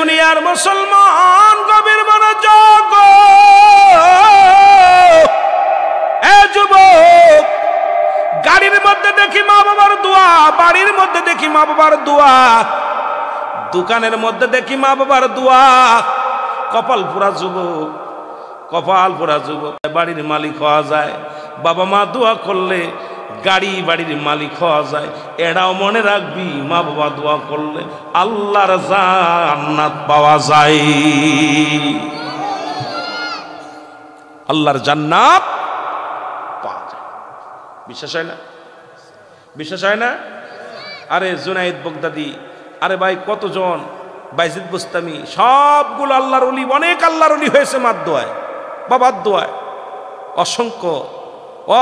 দুনিয়ার মুসলমান গভীর মনোযোগ, এ যুবক, গাড়ির মধ্যে দেখি মা বাবার দোয়া, বাড়ির মধ্যে দেখি মা বাবার দোয়া, দোকানের মধ্যে দেখি মা বাবার দোয়া। কপাল পোড়া যুবক, কপাল পোড়া যুবক। বাড়ির মালিক হওয়া যায়, বাবা মা দোয়া করলে গাড়ি বাড়ির মালিক হওয়া যায়। এটাও মনে রাখবি, মা বাবা দোয়া করলে আল্লাহর জান্নাত পাওয়া যায়, আল্লাহর জান্নাত পাওয়া যায়। বিশ্বাস হয় না? বিশ্বাস হয় না? আরে জুনায়েদ বাগদাদি, আরে ভাই কতজন, বাইজিদ বুস্তামি, সবগুলো আল্লাহর ওলি, অনেক আল্লাহর ওলি হয়েছে মার দোয়ায়, বাবার দোয়ায়। অসংখ্য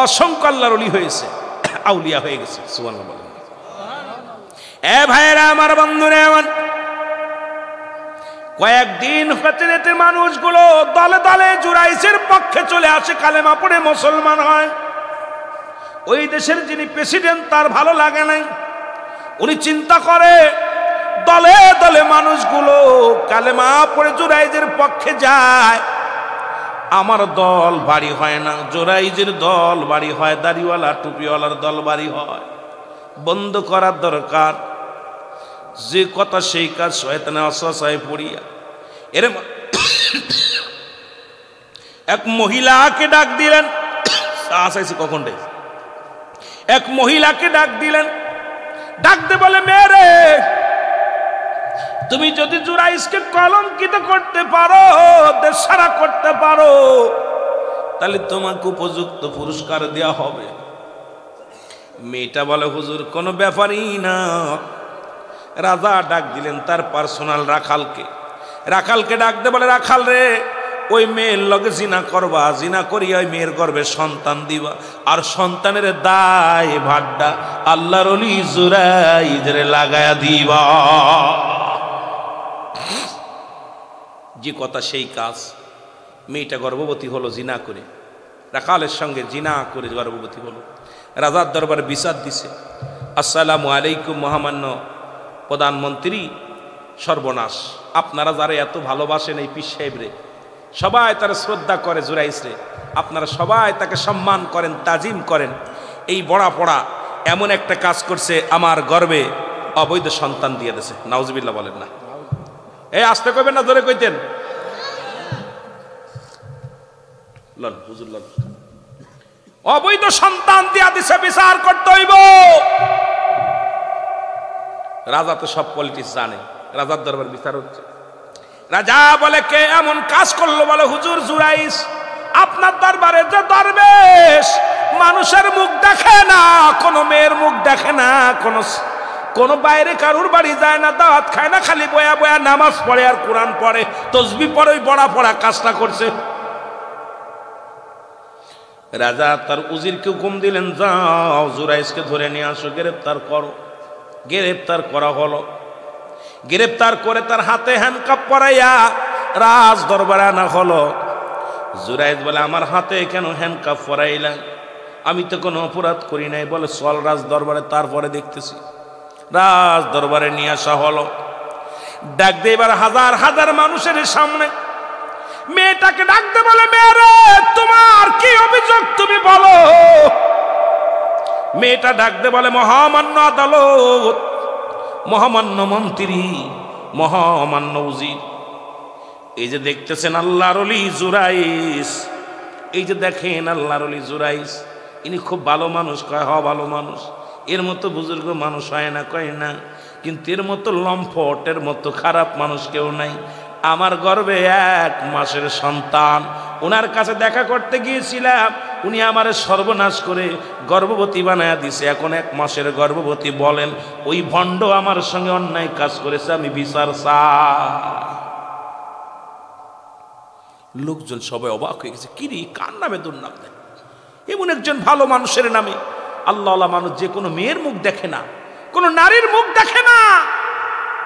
অসংখ্য আল্লাহর ওলি হয়েছে, আউলিয়া হয়ে গেছে। সুবহানাল্লাহ বলেন। এ ভাইরা আমার, বন্ধুরা আমার, কয়েকদিন হতে মানুষগুলো দলে দলে জুরাইসের পক্ষে চলে আসে, কালেমা পড়ে মুসলমান হয়। ওই দেশের যিনি প্রেসিডেন্ট তার ভালো লাগে নাই, উনি চিন্তা করে দলে দলে মানুষগুলো কালেমা পড়ে জুরাইজের পক্ষে যায়, আমার দল বাড়ি হয় না। জুরাইজের দল বাড়ি হয়, দাড়িওয়ালা টুপিওয়ালার দল বাড়ি হয়। বন্ধ করার দরকার। যে কথা সেই কাজ, শয়তানে অসহায় পড়িয়া এর এক মহিলাকে ডাক দিলেন। আসাইছি কখন রে? এক মহিলাকে ডাক দিলেন, ডাকতে বলে, মেরে তুমি যদি জুরাইজকে কলঙ্কিত করতে পারো, দেশারা করতে পারো, তাহলে তোমাকে উপযুক্ত পুরস্কার দেওয়া হবে। মেয়েটা বলে, হুজুর কোনো ব্যাপারই না। রাজা ডাক দিলেন তার পার্সোনাল রাখালকে, রাখালকে ডাকতে বলে, রাখাল রে, ওই মেয়ের লগে জিনা করবা, জিনা করিয়া ওই মেয়ের গর্ভে সন্তান দিবা, আর সন্তানের দায় ভাড্ডা আল্লাহর ওলি জুরাইজের লাগায়া দিবা। যে কথা সেই কাজ। মেয়েটা গর্ভবতী হলো জিনা করে, রাখালের সঙ্গে জিনা করে গর্ভবতী হলো। রাজার দরবারে বিচার দিছে, আসসালামু আলাইকুম মহামান্য প্রধানমন্ত্রী, সর্বনাশ, আপনারা যারা এত ভালোবাসেন এই পীর সাহেবরে, সবাই তারা শ্রদ্ধা করে জুরাইসরে, আপনারা সবাই তাকে সম্মান করেন, তাজিম করেন, এই বড়া পড়া এমন একটা কাজ করছে, আমার গর্ভে অবৈধ সন্তান দিয়ে দিয়েছে। নাউজুবিল্লাহ বলেন না? এই আসতে কইবেন না, ধরে কইতেন লন হুজুর লন। অবৈধ সন্তান দিয়া দিছে, বিচার করতে হইব। রাজা তো সব পলিটিক্স জানে, রাজার দরবার বিচার হচ্ছে। রাজা বলে, কে এমন কাজ করলো? বলে, হুজুর জুরাইস। আপনার দরবারে যে দরবেশ মানুষের মুখ দেখে না, কোনো মেয়ের মুখ দেখে না, কোনো বাইরে কারুর বাড়ি যায় না, দাওয়াত খায় না, খালি বয়া বয়া নামাজ পড়ে আর কোরআন পড়ে, তসবিহ পড়ে, ওই বড়া পড়া কাজটা করছে। রাজা তার উজিরকে হুকুম দিলেন, যাও জুরাইসকে ধরে নিয়ে আসো, গ্রেপ্তার করো। গ্রেপ্তার করা হলো। গ্রেপ্তার করে তার হাতে হ্যান্ডকাপ পরাইয়া রাজ দরবারে আনা হলো। জুরাইজ বলে, আমার হাতে কেন হ্যান্ডকাপ পরাইলেন? আমি তো কোনো অপরাধ করি নাই। বলে, চল রাজ দরবারে, তারপরে দেখতেছি। রাজ দরবারে নিয়ে আসা হলো। ডাক দিয়ে এবার হাজার হাজার মানুষের সামনে মেয়েটাকে ডাকতে বলে, মেয়েরে তোমার কি অভিযোগ তুমি বলো। মেয়েটা ডাকতে বলে, মহামান্য আদালত, মহামান্য মন্ত্রী, মহামান্য উজির, এই যে দেখতেছেন আল্লাহর ওলি জুরাইস, এই যে দেখেন আল্লাহর ওলি জুরাইস, ইনি খুব ভালো মানুষ। কয়, হ ভালো মানুষ, এর মতো বুজুর্গ মানুষ হয় না। কয় না, কিন্তু এর মতো লম্পট, এর মতো খারাপ মানুষ কেউ নাই। আমার গর্ভে 1 মাসের সন্তান, ওনার কাছে দেখা করতে গিয়েছিলাম, উনি আমার সর্বনাশ করে গর্ভবতী বানায়া দিছে। এখন 1 মাসের গর্ভবতী। বলেন ওই ভণ্ড আমার সঙ্গে অন্যায় কাজ করেছে, আমি বিচার চাই। লোকজন সবাই অবাক হয়ে গেছে, কিরে কার নামে দুর্নাম দেন? এমন একজন ভালো মানুষের নামে। আল্লাহওয়ালা মানুষ যে কোনো মেয়ের মুখ দেখে না, কোনো নারীর মুখ দেখে না,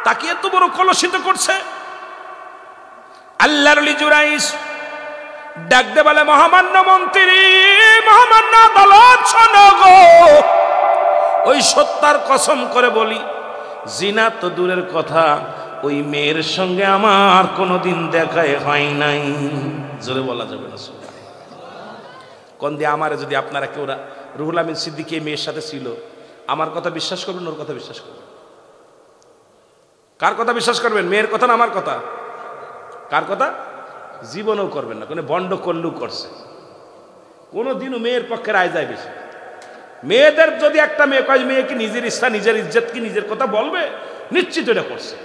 তাকে এত বড় কলুষিত করছে। আল্লাহর ওলি জুরাইস ডাকতে বলে, মহামান্য মন্ত্রী, মহামান্য আদালত, শোনো গো, ওই সত্যার কসম করে বলি, জিনা তো দূরের কথা, ওই মেয়ের সঙ্গে আমার কোনোদিন দেখাই হয় নাই। জোরে বলা যাবে না কোন দিয়ে আমারে যদি আপনারা কেউ রুহুল আমিন সিদ্দিকী মেয়ের সাথে ছিল, আমার কথা বিশ্বাস করবেন, ওর কথা বিশ্বাস করবেন? কার কথা বিশ্বাস করবেন? মেয়ের কথা না আমার কথা? কার কথা? জীবনেও করবেন না। কোনো বন্ড করলেও করছে, কোনোদিনও মেয়ের পক্ষে রায় যায় বেশি। মেয়েদের যদি একটা মেয়ে কয়, মেয়ে কি নিজের ইচ্ছা নিজের ইজ্জত কি নিজের কথা বলবে, নিশ্চিত এটা করছে।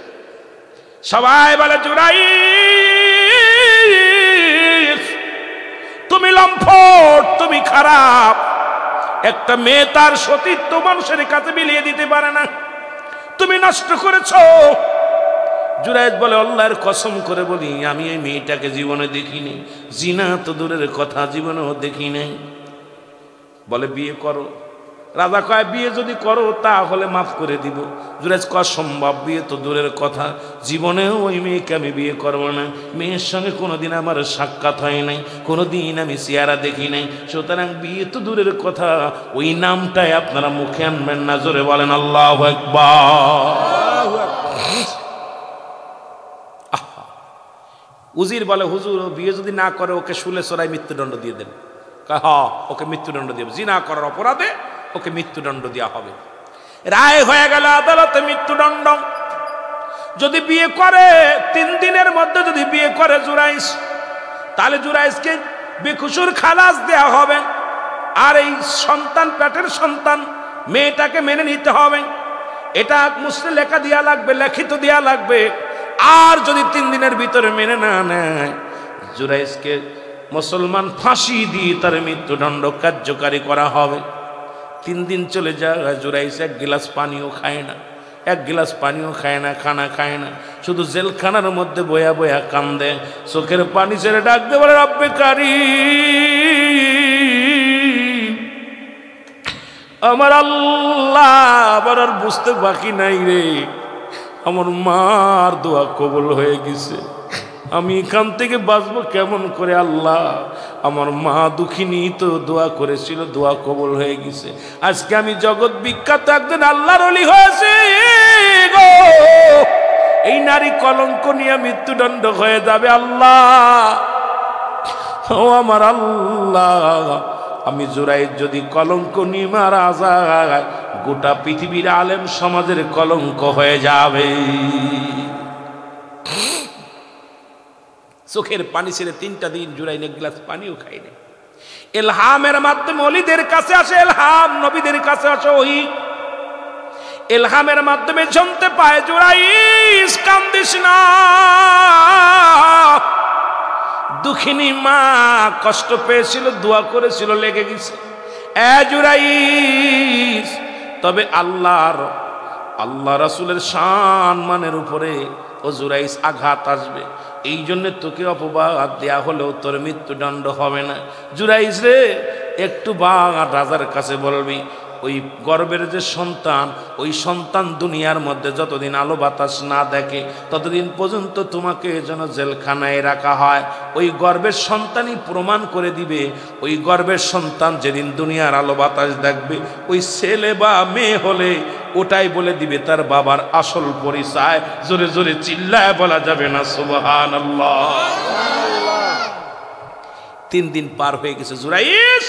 সবাই বলে জুরাইস তুমি লম্পট, তুমি খারাপ। একটা মেয়ে তার সতীত্ব মানুষের কাছে বিলিয়ে দিতে পারে না, তুমি নষ্ট করেছো। জুরাইজ বলে আল্লাহর কসম করে বলি আমি এই মেয়েটাকে জীবনে দেখিনি, জিনা তো দূরের কথা জীবনেও দেখি নাই। বলে বিয়ে করো। রাজা কয় বিয়ে যদি করো তাহলে মাফ করে দিব। জুরাইজ কয় সম্ভব, বিয়ে তো দূরের কথা, জীবনেও ওই মেয়েকে আমি বিয়ে করবো না। মেয়ের সঙ্গে কোনোদিন আমার সাক্ষাৎ হয় নাই, কোনোদিন আমি চেহারা দেখি নাই, সুতরাং বিয়ে তো দূরের কথা, ওই নামটাই আপনারা মুখে আনবেন না। জোরে বলেন আল্লাহু আকবার। উজির বলে হুজুর বিয়ে যদি না করে ওকে শুলে চড়াই মৃত্যুদণ্ড দিয়ে দেন। হ্যাঁ ওকে মৃত্যুদণ্ড দিয়ে, জিনা করার অপরাধে ওকে মৃত্যুদণ্ড দেওয়া হবে। রায় হয়ে গেল আদালতে মৃত্যুদণ্ড। যদি বিয়ে করে 3 দিনের মধ্যে যদি বিয়ে করে জুরাইস, তাহলে জুরাইসকে বেকসুর খালাস দেওয়া হবে। আর এই সন্তান, পেটের সন্তান, মেয়েটাকে মেনে নিতে হবে। এটা মুসলে লেখা দেওয়া লাগবে, লিখিত দেওয়া লাগবে। আর যদি 3 দিনের ভিতরে মেনে না নেয়, জুরাইসকে মুসলমান ফাঁসি দিয়ে তার মৃত্যুদণ্ড কার্যকারী করা হবে। 3 দিন চলে যায়, জুরাইস 1 গ্লাস পানিও খায় না, 1 গ্লাস পানিও খায় না, খানা খায় না, শুধু জেলখানার মধ্যে বয়া বয়া কান্দে, চোখের পানি ছেড়ে ডাকতে বলে রব্বে কারীম, আমার আল্লাহ, আবার আর বুঝতে বাকি নাই রে, আমার মার দোয়া কবুল হয়ে গেছে, আমি এখান থেকে বাঁচবো কেমন করে আল্লাহ? আমার মা দুঃখিনী তো দোয়া করেছিল, দোয়া কবুল হয়ে গেছে, আজকে আমি জগৎ বিখ্যাত একজন আল্লাহর ওলি হয়েছে গো, এই নারী কলঙ্ক নিয়ে মৃত্যুদণ্ড হয়ে যাবে আল্লাহ, ও আমার আল্লাহ, আমি জুরাইজ যদি কলঙ্ক নিয়ে মারা যায়, গোটা পৃথিবীর আলেম সমাজের কলঙ্ক হয়ে যাবে। চোখের পানি ছেড়ে 3টা দিন জুরাইন 1 গ্লাস পানিও খায়নি। ইলহামের মাধ্যমে ওলিদের কাছে আসে ইলহাম, নবীদের কাছে আসে ওহী। ইলহামের মাধ্যমে জানতে পায় জুরাইস কান্দিস না, দুঃখিনী মা কষ্ট পেয়েছিল, দোয়া করেছিল, লেগে গেছে। এ জুরাইস, তবে আল্লাহ রাসূলের সম্মানের উপরে ও জুরাইস আঘাত আসবে, এই জন্য তোকে অপবাদ দেয়া হলেও তোর মৃত্যুদণ্ড হবে না। জুরাইস রে, একটু রাজার কাছে বলবি, ওই গর্বের যে সন্তান, ওই সন্তান দুনিয়ার মধ্যে যতদিন আলো বাতাস না দেখে ততদিন পর্যন্ত তোমাকে যেন জেলখানায় রাখা হয়। ওই গর্বের সন্তানই প্রমাণ করে দিবে, ওই গর্বের সন্তান যেদিন দুনিয়ার আলো বাতাস দেখবে, ওই ছেলে বা মেয়ে হলে ওটাই বলে দিবে তার বাবার আসল পরিচয়। জোরে জোরে চিল্লায় বলা যাবে না সুবহানাল্লাহ। 3 দিন পার হয়ে গেছে। জুরাইস,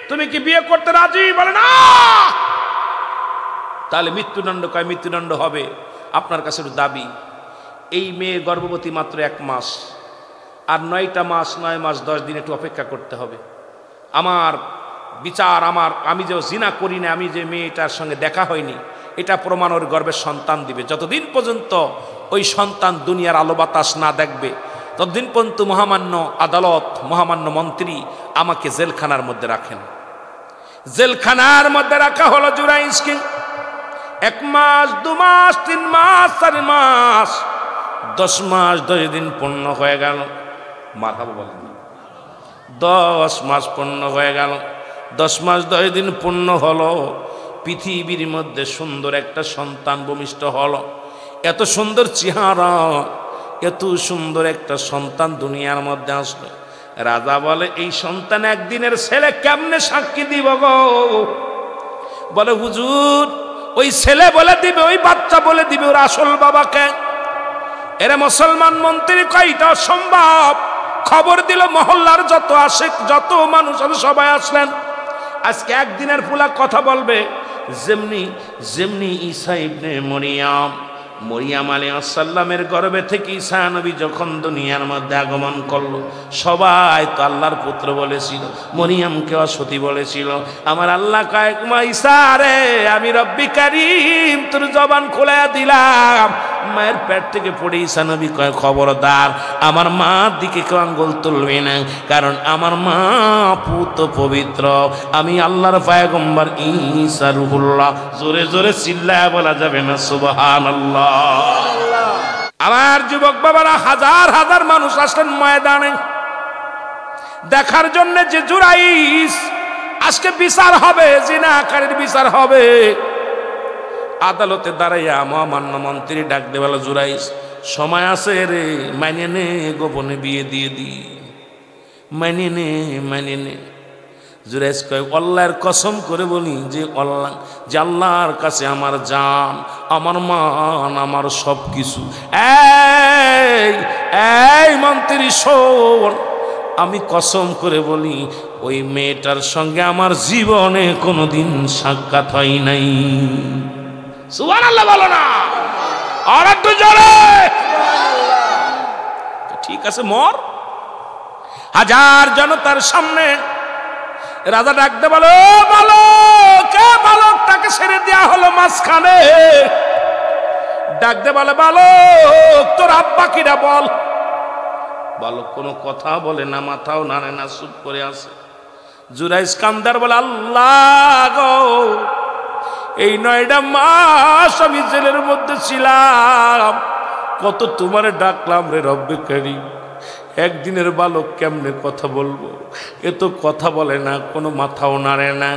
তুমি কি বিয়ে করতে রাজি? বলে না। তাহলে মৃত্যুদণ্ড, কয় মৃত্যুদণ্ড হবে। আপনার কাছে দাবি, এই মেয়ে গর্ভবতী মাত্র 1 মাস, আর 9টা মাস, 9 মাস 10 দিন একটু অপেক্ষা করতে হবে। আমার বিচার, আমি যে জিনা করি না, আমি যে মেয়েটার সঙ্গে দেখা হয়নি, এটা প্রমাণ ওর গর্ভের সন্তান দিবে। যতদিন পর্যন্ত ওই সন্তান দুনিয়ার আলো বাতাস না দেখবে ততদিন পর্যন্ত মহামান্য আদালত, মহামান্য মন্ত্রী আমাকে জেলখানার মধ্যে রাখেন। জেলখানার মধ্যে রাখা হলো জুরাইসকে। 1 মাস, 2 মাস, 3 মাস, 4 মাস, 10 মাস 10 দিন পূর্ণ হয়ে গেল। মারহাবা বলেন। 10 মাস পূর্ণ হয়ে গেল। 10 মাস 10 দিন পূর্ণ হলো। পৃথিবীর মধ্যে সুন্দর একটা সন্তান ভূমিষ্ঠ হলো। এত সুন্দর চেহারা, এত সুন্দর একটা সন্তান দুনিয়ার মধ্যে আসলো। রাজা বলে, এই সন্তান একদিনের ছেলে, কেমনে সাক্ষী দিব গো? বলে হুজুর, ওই ছেলে বলে দিবে, ওই বাচ্চা বলে দিবে ওর আসল বাবাকে। এরে মুসলমান মন্ত্রী কয়টা সম্ভব? খবর দিল মহল্লার যত আশেক যত মানুষ আছে সবাই আসলেন। আজকে একদিনের ফুলা কথা বলবে। যেমনি যেমনি ঈসা ইবনে মরিয়াম আলাইহিস সালামের গর্ভে থেকে ঈসা নবী যখন দুনিয়ার মধ্যে আগমন করলো, সবাই তো আল্লাহর পুত্র বলেছিল, মরিয়ামকে সতী বলেছিল। আমার আল্লাহ কয়, ঈসা রে আমি রব্বি কারীম তোর জবান খুলে দিলাম। মায়ের পেট থেকে পড়ে ঈসা নবী কয়, খবরদার আমার মার দিকে কেউ আঙ্গুল তুলবে না, কারণ আমার মা পুত পবিত্র, আমি আল্লাহর পয়গম্বর ঈসা রূহুল্লাহ। জোরে জোরে চিল্লায়া বলা যাবে না সুবহানাল্লাহ। আমার যুবক বাবারা, হাজার হাজার মানুষ আসলেন ময়দানে দেখার জন্য যে জুরাইস আজকে বিচার হবে, জিনাকারীর বিচার হবে। আদালতে দাঁড়াইয়া মহামান্য মন্ত্রী ডাক দেওয়াল, জুরাইস সময় আছে রে, মানিয়ে নে, গোপনে বিয়ে দিয়ে দি, মানিয়ে নে মানিয়ে নে। জুরাইস কয়, আল্লাহর কসম করে বলি যে আল্লাহর কাছে আমার জান, আমার মান, আমার সব কিছু। এই মন্ত্রী শোন, আমি কসম করে বলি ওই মেয়েটার সঙ্গে আমার জীবনে কোনোদিন সাক্ষাৎ হয় নাই। সুবহানাল্লাহ বলো না, আর একটু জোরে। ঠিক আছে মর। হাজার জনতার সামনে রাজা ডাকতে বলো, কে বালক, তাকে ছেড়ে দেওয়া হলো মাঝখানে। ডাকতে বলে, বালক তোর আব্বা কিরা বল। বালক কোনো কথা বলে না, মাথাও নাড়ে না, চুপ করে আছে। জুরাইস কান্দার বলে, আল্লাহ গো, এই 9টা মাস আমি জেলের মধ্যে ছিলাম, কত তোমারে ডাকলাম রে রব্বে কারীম, একদিনের বালক কেমনে কথা বলবো? এ তো কথা বলে না, কোনো মাথাও নাড়ে না।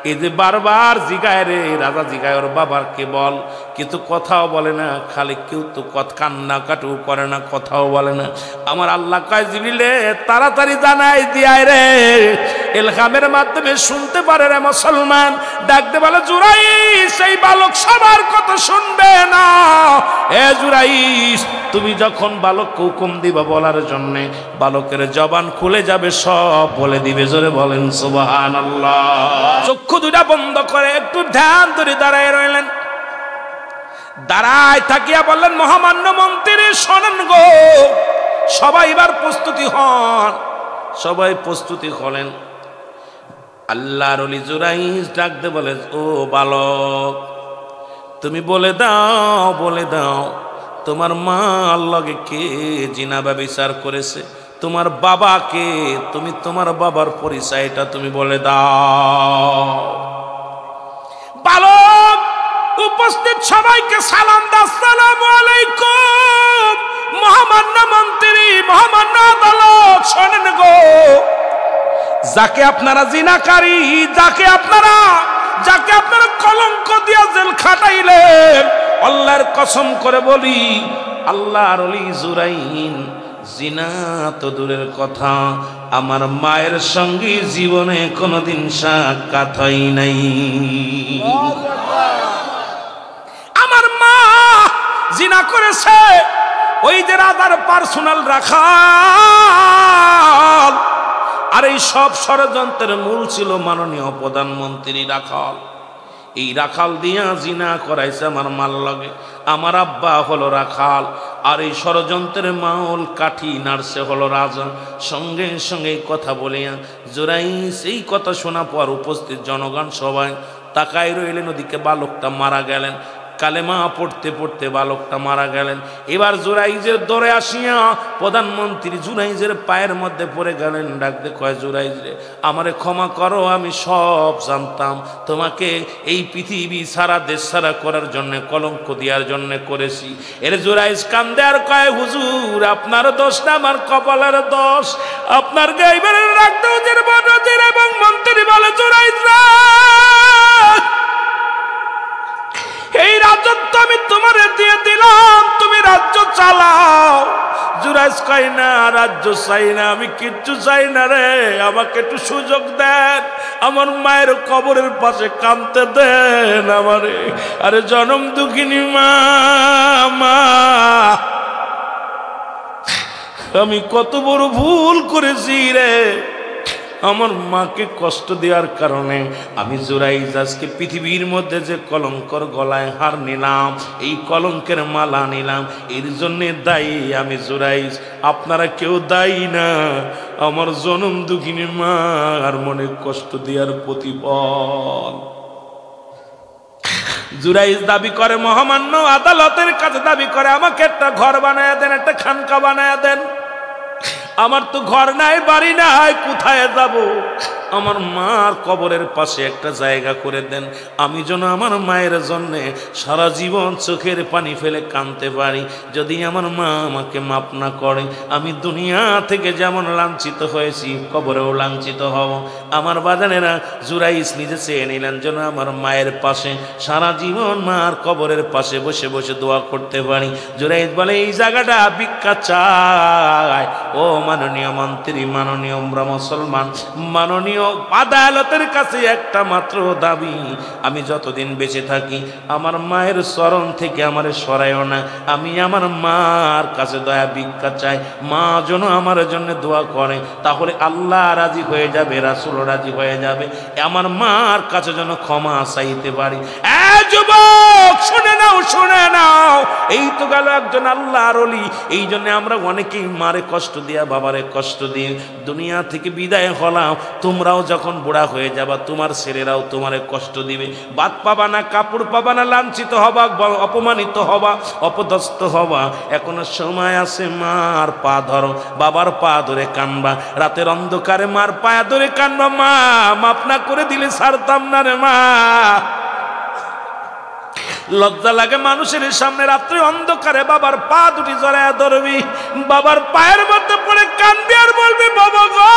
এই যে বারবার জিগায় রে, রাজা জিগায় ওর বাবারকে বল, কিন্তু কথাও বলে না, খালি কেউ তো কান্না কাটু করে না, কথাও বলে না। আমার আল্লাহ কয়, জিবরিলে তাড়াতাড়ি জানাই দিয়ায় রে, ইলহামের মাধ্যমে শুনতে পারে রে মুসলমান। ডাকতে বলে, জুরাইস এই বালক সবার কথা শুনবে না। এ জুরাইস, তুমি যখন বালককে হুকুম দিবা বলার জন্যে, বালকের জবান খুলে যাবে, সব বলে দিবে। জোরে বলেন সুবহানাল্লাহ। চক্ষু দুটা বন্ধ করে একটু ধ্যান ধরে দাঁড়ায় রইলেন। দাঁড়ায় থাকিয়া বললেন, মহামান্য মন্ত্রী শোনেন গো, সবাই এবার প্রস্তুতি হন। সবাই প্রস্তুতি হলেন। আল্লাহর ওলি জুরাইস ডাকতে বলে, ও বালক, তুমি বলে দাও তোমার মা আল্লাহকে কে জিনা ব্যভিচার করেছে, তোমার বাবাকে, তুমি তোমার বাবার পরিচয়টা তুমি বলে দাও। বালক উপস্থিত সবাইকে সালাম দাও, আসসালামু আলাইকুম। মহামান্য মন্ত্রী, মহামান্য আদালত, শোনেন গো, যাকে আপনারা জিনাকারী, যাকে আপনারা কলঙ্ক দিয়া জেল খাটাইলেন, আল্লাহর কসম করে বলি, আল্লাহর ওলি জুরাইন জিনা তো দূরের কথা, আমার মায়ের সঙ্গে জীবনে কোনোদিন সাক্ষাৎ হয় নাই। আমার মা জিনা করেছে, ওই যে রাজার পার্সোনাল রাখাল। আর এই সব ষড়যন্ত্রের মূল ছিল মাননীয় প্রধানমন্ত্রী রাখাল। এই রাখাল দিয়া জিনা করাইছে আমার মাল লগে। আমার আব্বা হলো রাখাল, আর এই ষড়যন্ত্রের মাউল কাঠি নাড়ছে হলো রাজা। সঙ্গে সঙ্গে কথা বলিয়া জুরাইস এই কথা শোনা পর উপস্থিত জনগণ সবাই তাকাই রইলেন। ওদিকে বালকটা মারা গেলেন, কালেমা পড়তে পড়তে বালকটা মারা গেলেন। এবার জুরাইজের দরে আসিয়া প্রধানমন্ত্রী জুরাইজের পায়ের মধ্যে পড়ে গেলেন। ডাকতে কয়, জুরাইজ রে, আমারে ক্ষমা করো, আমি সব জানতাম, তোমাকে এই পৃথিবী সারা দেশ সারা করার জন্য, কলঙ্ক দেওয়ার জন্য করেছি। এর জুরাইজ কান্দে আর কয়, হুজুর আপনার দোষ না, আমার কপালের দোষ। আপনার গাইবের রাখতে হুজুর বড়জির এবং মন্ত্রী বলে, জুরাইজ রে, এই রাজত্ব আমি তোমারে দিয়ে দিলাম, তুমি রাজ্য চালাও। জুরাইজ কয়, না রাজ্য চাই না, আমি কিচ্ছু চাই না রে, আমাকে একটু সুযোগ দেন, আমার মায়ের কবরের পাশে কাঁদতে দেন আমারে। আরে জনম দুঃখিনী মা, আমি কত বড় ভুল করেছি রে, আমার মাকে কষ্ট দেওয়ার কারণে আমি জুরাইজ আজকে পৃথিবীর মধ্যে যে কলঙ্কর গলায় হার নিলাম, এই কলঙ্কের মালা নিলাম, এর জন্যে দায়ী আমি জুরাইজ, আপনারা কেউ দায়ী না। আমার জনম দুঃখিনী মা আর মনে কষ্ট দেওয়ার প্রতিফল। জুরাইজ দাবি করে, মহামান্য আদালতের কাছে দাবি করে, আমাকে একটা ঘর বানায় দেন, একটা খানকা বানায় দেন। আমার তো ঘর নাই, বাড়ি নাই, কোথায় যাব? আমার মার কবরের পাশে একটা জায়গা করে দেন, আমি যেন আমার মায়ের জন্যে সারা জীবন চোখের পানি ফেলে কাঁদতে পারি। যদি আমার মা আমাকে মাপ না করে, আমি দুনিয়া থেকে যেমন লাঞ্ছিত হয়েছি কবরেও লাঞ্ছিত হব। আমার বাজানেরা, জুরাইজ নিজে চেয়ে নিলেন যেন আমার মায়ের পাশে সারা জীবন মার কবরের পাশে বসে বসে দোয়া করতে পারি। জুরাইজ বলে, এই জায়গাটা ভিক্ষা চায়। ও মাননীয় মন্ত্রী, মাননীয় মুসলমান, মাননীয় আদালতের কাছে একটা মাত্র দাবি, আমি যতদিন বেঁচে থাকি আমার মায়ের চরণ থেকে আমার সরাইও না। আমি আমার মার কাছে দয়া ভিক্ষা চাই, মা যেন আমার জন্য দোয়া করে, তাহলে আল্লাহ রাজি হয়ে যাবে, রাসূল রাজি হয়ে যাবে, আমার মার কাছে যেন ক্ষমা চাইতে পারি। যুবক শুনে নাও, শুনে নাও, এই তো গেল একজন আল্লাহর ওলি। এই জন্য আমরা অনেকেই মারে কষ্ট দিয়া, বাবারে কষ্ট দিয়ে দুনিয়া থেকে বিদায় হলাম। তোমরাও যখন বুড়া হয়ে যাবা, তোমার ছেলেরাও তোমারে কষ্ট দিবে, ভাত পাবা না, কাপড় পাবা না, লাঞ্ছিত হবা, অপমানিত হবা, অপদস্থ হবা। এখনো সময় আছে, মার পা ধরো, বাবার পা ধরে কানবা, রাতের অন্ধকারে মার পায়া ধরে কানবা, মা মাপ না করে দিলে ছাড়তাম না রে মা। লজ্জা লাগে মানুষের সামনে রাত্রে অন্ধকারে বাবার পা দুটি জড়ায়া ধরবি, বাবার পায়ের মধ্যে পড়ে কাঁদবি আর বলবি, বাবা গো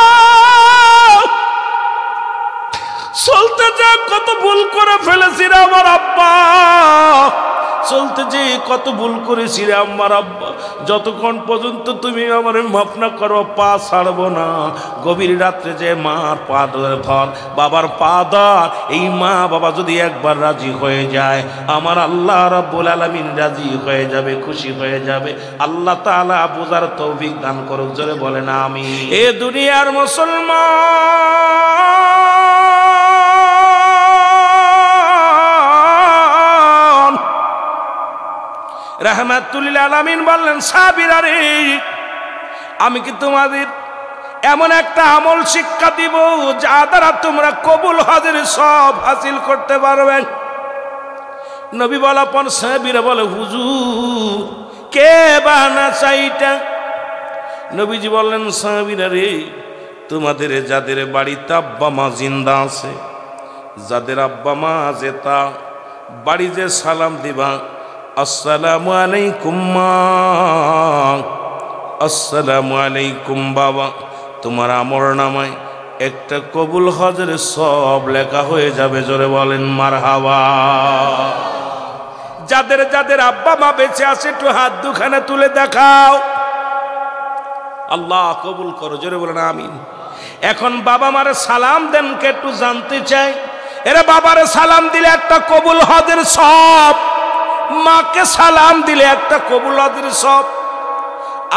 চলতে যা কত ভুল করে ফেলেছি রে আমার আব্বা, চলতে যে কত ভুল করেছি রে আমার আব্বা, যতক্ষণ পর্যন্ত তুমি আমার মাফ না করো পা ছাড়বো না। গভীর রাত্রে যে মার পা ধর, বাবার পা ধর। এই মা বাবা যদি একবার রাজি হয়ে যায়, আমার আল্লাহ রাব্বুল আলামিন রাজি হয়ে যাবে, খুশি হয়ে যাবে। আল্লাহ তাআলা বুঝার তৌফিক দান করুক, জোরে বলেন আমিন। এ দুনিয়ার মুসলমান, রাহমাতুল লিল আলামিন বললেন, সাবিরা রে, আমি কি তোমাদের এমন একটা আমল শিক্ষা দিব যা দ্বারা তোমরা কবুল হজের সব হাসিল করতে পারবে। নবী বলা পর সাহাবীরা বলে, হুজুর কে বানা চাইটা? নবীজি বললেন, সাহাবীরা রে, তোমাদের যাদের বাড়িতে আব্বা মা জিন্দা আছে, যাদের আব্বা মা জেতা, বাড়ি যে সালাম দিবা, আসসালামু আলাইকুম মা, আসসালামু আলাইকুম বাবা, তোমার আমর নামায় একটা কবুল হজের সব লেখা হয়ে যাবে। জোরে বলেন মারহাবা। যাদের যাদের আব্বা মা বেঁচে আছে একটু হাত দুখানে তুলে দেখাও, আল্লাহ কবুল করো, জোরে বলেন আমিন। এখন বাবা মারে সালাম দেন কে একটু জানতে চাই। এরা বাবারে সালাম দিলে একটা কবুল হজের সব, মাকে সালাম দিলে একটা কবুল হজের সব।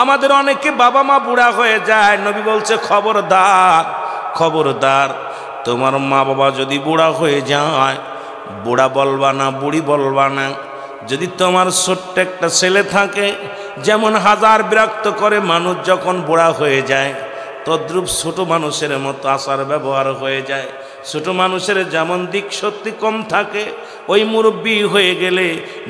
আমাদের অনেকে বাবা মা বুড়া হয়ে যায়, নবী বলছে খবরদার, খবরদার, তোমার মা বাবা যদি বুড়া হয়ে যায়, বুড়া বলবা না, বুড়ি বলবা না। যদি তোমার ছোট্ট একটা ছেলে থাকে, যেমন হাজার বিরক্ত করে মানুষ যখন বুড়া হয়ে যায়, তদ্রূপ ছোট মানুষের মতো আচার ব্যবহার হয়ে যায়। ছোট মানুষের যেমন দিক শক্তি কম থাকে, ওই মুরব্বী হয়ে গেলে,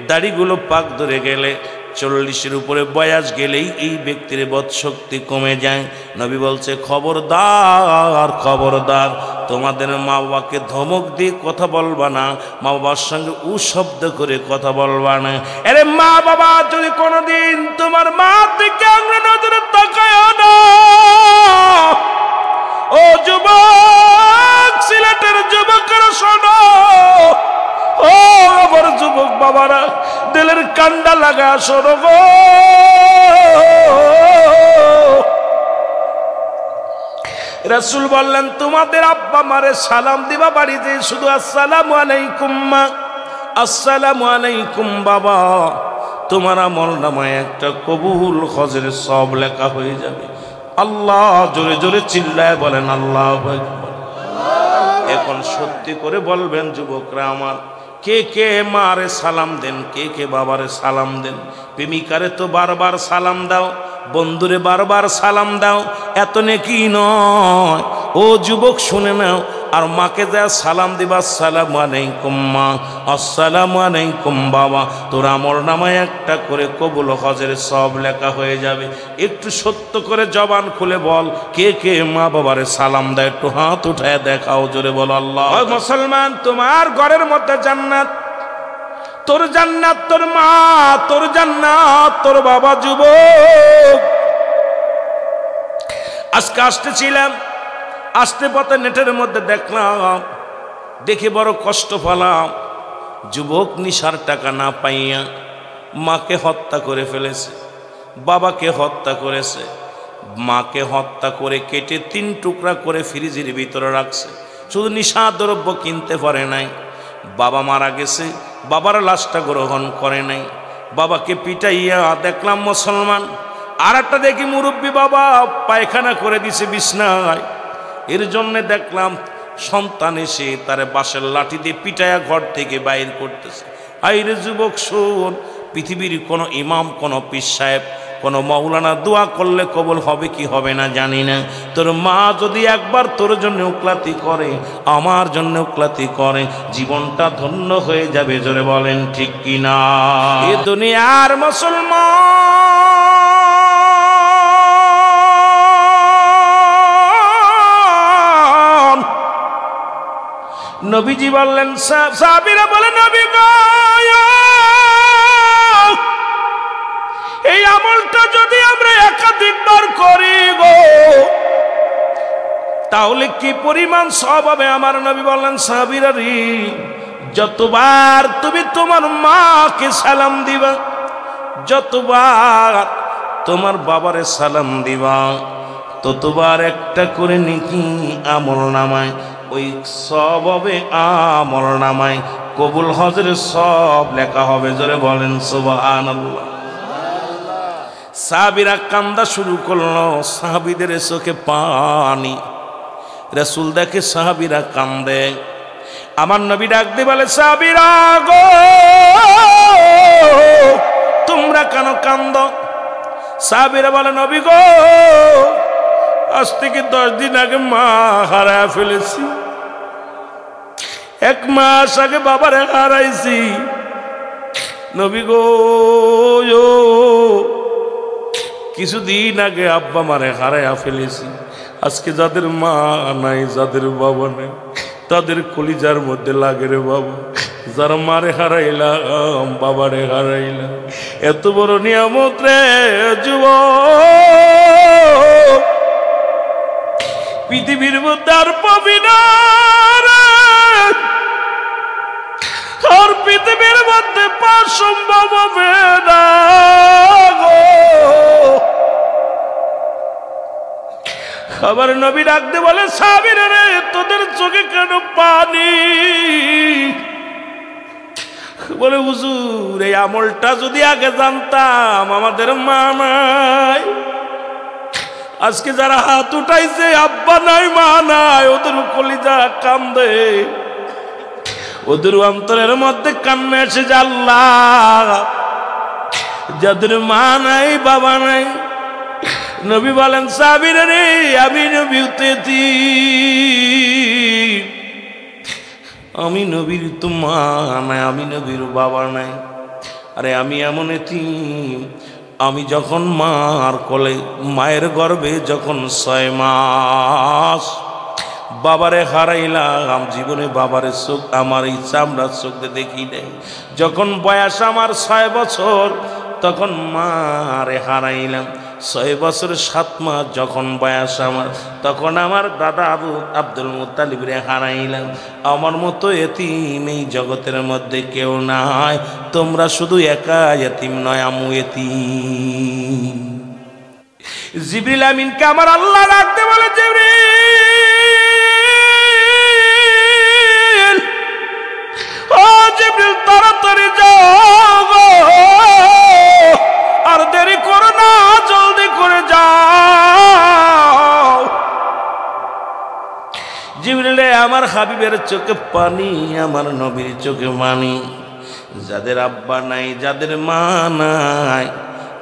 দাড়িগুলো পাক ধরে গেলে, 40-এর উপরে বয়স গেলেই এই ব্যক্তির বোধশক্তি কমে যায়। নবী বলছে খবরদার, খবরদার, তোমাদের মা বাবাকে ধমক দিয়ে কথা বলবা না, মা বাবার সঙ্গে শব্দ করে কথা বলবা না। আরে মা বাবা যদি কোনোদিন তোমার মা দিকে আঙুলে নজরে তাকায় না, ও যুবক, সিলেটের যুবকেরা শোনো, ও আমার যুবক বাবারা, দিলের কান্ডা লাগা শোনো গো। রাসূল বললেন, তোমাদের আব্বা মারে সালাম দিবা বাড়িতে, শুধু আসসালামু আলাইকুম মা, আসসালামু আলাইকুম বাবা, তোমার আমল নামায় একটা কবুল হজের সব লেখা হয়ে যাবে। আল্লাহ জোরে জোরে চিল্লায় বলেন আল্লাহু আকবার। এখন সত্যি করে বলবেন যুবকরা আমার, কে কে মারে সালাম দেন, কে কে বাবারে সালাম দেন? প্রেমিকারে তো বারবার সালাম দাও, বন্ধুরে বারবার সালাম দাও, এত নেকি নয়। ও যুবক শুনে নাও, আর মাকে যা সালাম দিবা, আসসালামু আলাইকুম মা, আসসালামু আলাইকুম বাবা, তোর আমল নামায় একটা করে কবুল হজের সব লেখা হয়ে যাবে। একটু সত্য করে জবান খুলে বল, কে কে মা বাবারে সালাম দেয়? একটু হাত উঠায় দেখাও, জোরে বল আল্লাহ। মুসলমান, তোমার ঘরের মধ্যে জান্নাত, তোর জান্নাত তোর মা, তোর জান্নাত তোর বাবা। যুবক, আজকে আসতেছিলাম, আসতে পথে নেটের মধ্যে দেখলাম, দেখে বড় কষ্ট পেলাম। যুবক নিশার টাকা না পাইয়া মাকে হত্যা করে ফেলেছে, বাবাকে হত্যা করেছে, মাকে হত্যা করে কেটে 3 টুকরা করে ফ্রিজের ভিতরে রাখছে, শুধু নিশা দ্রব্য কিনতে পারে নাই। বাবা মারা গেছে, বাবার লাশটা গ্রহণ করে নাই, বাবাকে পিটাইয়া দেখলাম মুসলমান। আর একটা দেখি মুরব্বী বাবা পায়খানা করে দিছে বিছনায়, এর জন্যে দেখলাম সন্তান এসে তারে বাঁশের লাঠি দিয়ে পিটাইয়া ঘর থেকে বাইর করতেছে। আইরে যুবক শোন, পৃথিবীর কোনো ইমাম, কোনো পীর সাহেব, কোনো মৌলানা দোয়া করলে কবুল হবে কি হবে না জানি না। তোর মা যদি একবার তোর জন্য উকলাতি করে, আমার জন্য উকলাতি করে, জীবনটা ধন্য হয়ে যাবে। জোরে বলেন ঠিক কিনা? এ দুনিয়ার মুসলমান, নবীজি বললেন, সাহাবীরা বলে, নবী গো, এই আমলটা যদি আমরা একাধিকবার করি গো, তাহলে কি পরিমাণ সওয়াব হবে? আমার নবী বললেন, সাহাবীরা রে, যতবার তুমি তোমার মাকে সালাম দিবা, যতবার তোমার বাবারে সালাম দিবা, ততবার একটা করে নেকি আমল নামায়, ওই সব হবে আমল নামায় কবুল হজের সব লেখা হবে। জোরে বলেন সুবহানাল্লাহ। সাহাবীরা কান্দা শুরু করলো, সাহাবীদের চোখে পানি। রাসূল দেখে সাহাবীরা কান্দে, আমার নবী ডাক দিয়ে বলে, সাহাবীরা গো, তোমরা কেন কান্দো? সাহাবীরা বলে, নবী গো, আজ থেকে 10 দিন আগে মা হারায় ফেলেছি, 1 মাস আগে বাবারে হারাইছি। নবী গো, কিছুদিন আগে আব্বা মারে হারাইয়া ফেলেছি। আজকে যাদের মা নাই, যাদের বাবা নাই, তাদের কলিজার মধ্যে লাগে রে বাবা। যারা মারে হারাইলাম, বাবারে হারাইলাম, এত বড় নিয়ামত রে যুবক, পৃথিবীর মধ্যে আর পাবি না রে। আর পৃথিবীর মধ্যে পাওয়া সম্ভব হবে না গো। আবার নবী ডাকতে বলে, সাহাবীরা রে, তোদের চোখে কেন পানি? বলে, হুজুর, এই আমলটা যদি আগে জানতাম, আমাদের মা নাই, আজকে যারা হাত উঠাইছে আব্বা নাই, মা নাই, ওদের কলিজা কান্দে, ওদের অন্তরের মধ্যে কান্না এসে যে, আল্লাহ, যাদের মা নাই, বাবা নাই। নবী বলেন, সাহাবীরা রে, আমি নবী উতেছি, আমি নবীর তো মা নাই, আমি নবীর বাবা নাই। আরে আমি এমন এতিম, আমি যখন মার কোলে, মায়ের গর্ভে যখন 6 মাস বাবারে হারাইলাম, জীবনে বাবারে চোখ, আমার এই চামড়ার চোখ দিয়ে দেখি নাই। যখন বয়স আমার 6 বছর, তখন মারে হারাইলাম। 6 বছর 7 মাস যখন বয়স আমার, তখন আমার দাদা আব্দুল মুত্তালিব রে হারাইলাম। আমার মতো এতিম এই জগতের মধ্যে কেউ নাই। তোমরা শুধু একা এতিম নয়, আমু এতিম। জিবরিল আমিনকে আমার আল্লাহ ডাকতে বলে, জিবরিল, ও জিবরিল, তাড়াতাড়ি যাও গো, আমার হাবিবের চোখে পানি, আমার নবীর চোখে পানি। যাদের আব্বা নাই, যাদের মা নাই,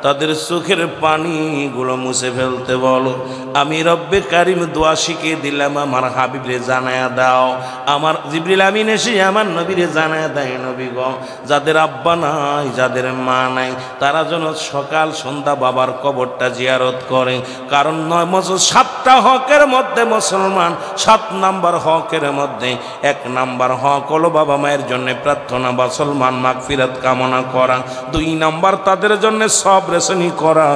তাদের চোখের পানিগুলো মুছে ফেলতে বলো। আমি রব্বে কারিম দোয়া শিখিয়ে দিলাম, আমার হাবিবরে জানায়া দাও। আমার জিবরিল আমিন এসে আমার নবীরে জানায়া দেয়, নবী গো, যাদের আব্বা নাই, যাদের মা নাই, তারা যেন সকাল সন্ধ্যা বাবার কবরটা জিয়ারত করে। কারণ 7টা হকের মধ্যে মুসলমান, 7 নাম্বার হকের মধ্যে 1 নাম্বার হক হলো বাবা মায়ের জন্য প্রার্থনা, মুসলমান মাগফিরাত কামনা করা। 2 নাম্বার তাদের জন্য সব রেশনি করা।